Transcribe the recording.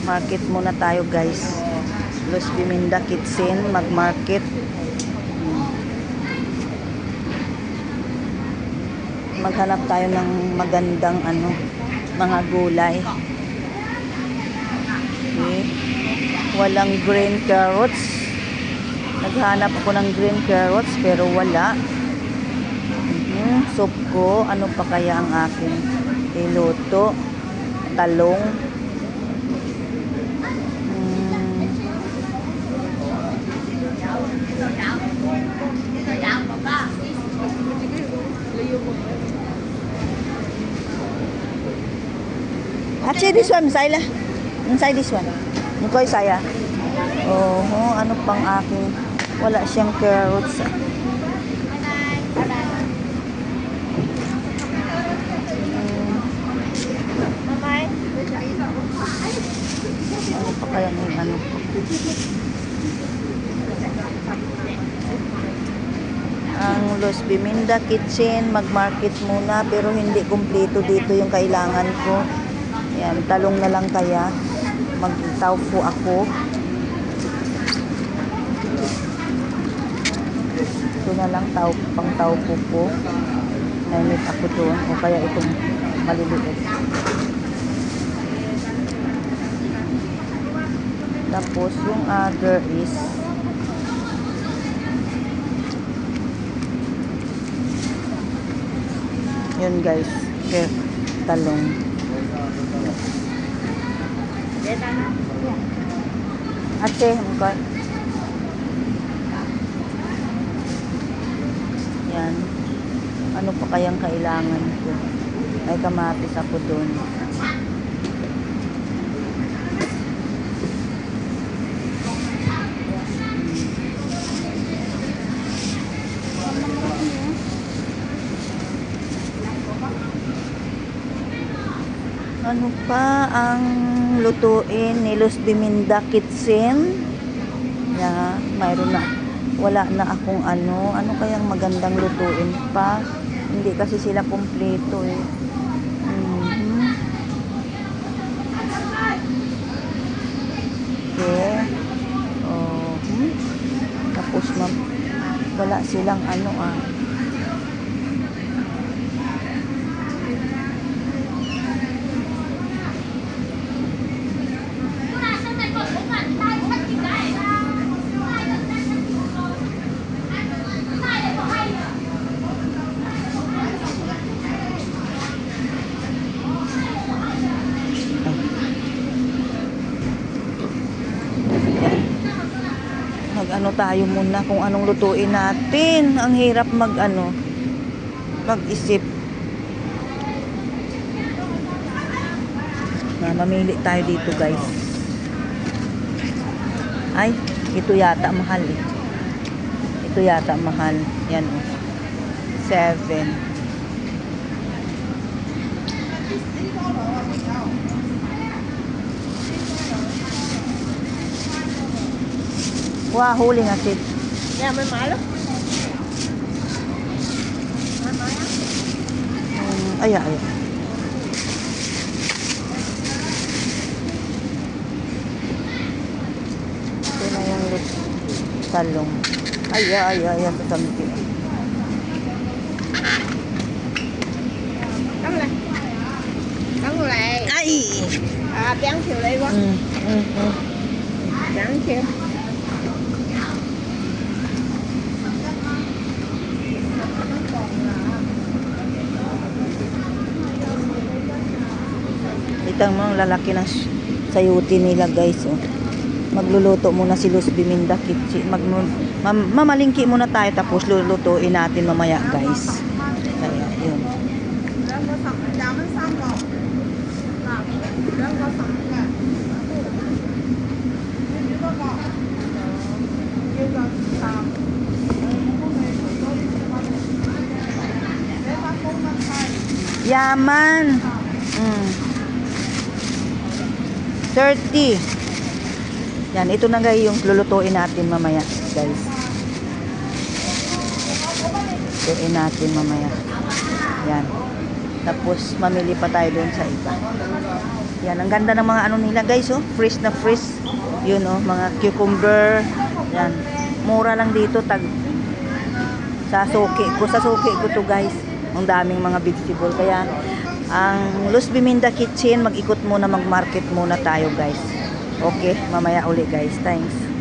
Market muna tayo guys. Los Biminda Kitchen, mag-market. Maghanap tayo ng magandang mga gulay. Okay. Walang green carrots. Naghanap ako ng green carrots pero wala. Soup ko, ano pa kaya ang aking iluto? Talong. Actually, this one, Sayla. Inside this one. Mukoy saya. Oh, ano pang aking, wala siyang carrots. Ano pa kaya yung ano ko? Ang Los Biminda Kitchen, mag-market muna pero hindi kumpleto dito yung kailangan ko. Yan, talong na lang kaya. Mag-taupo ako. Ito na lang pang taupo ko. Nainit ako doon o kaya itong maliliit. Tapos yung other is yun guys, talong. Ate, mukha. Yan. Ano pa kayang kailangan ko? May kamatis ako doon. Ano pa ang lutuin ni Los Biminda Kitchen? Yeah, mayroon na. Wala na akong ano kayang magandang lutuin pa. Hindi kasi sila kumpleto eh. Okay. Oh, tapos wala silang mag-ano tayo muna kung anong lutuin natin. Ang hirap mag-isip. Mamili tayo dito guys. Ay, ito yata mahal eh. Ito yata mahal. Yan o. 7. Wow, huli nga sid. Yeah, may malo. Ay. Ito na yung talong. Ay, kasampi. Đóng lại. Ay! Bán chiều đây quá. Bán chiều. Itang mga lalaki ng sayuti nila guys. Oh. Magluluto muna si Los Biminda Kitchen. Mamalingki muna tayo tapos lulutuin natin mamaya guys. Kaya yun. Yaman. 30. Yan, ito na guys yung lulutuin natin mamaya, guys. Lutuin natin mamaya. Yan. Tapos mamili pa tayo doon sa iba. Yan, ang ganda ng mga ano nila guys, oh. Fresh na fresh. Yun, oh, mga cucumber. Yan. Mura lang dito, sa suki ko to guys. Ang daming mga vegetable. Kaya, ang Los Biminda Kitchen, mag-ikot muna, mag-market muna tayo guys. Okay, mamaya uli guys. Thanks.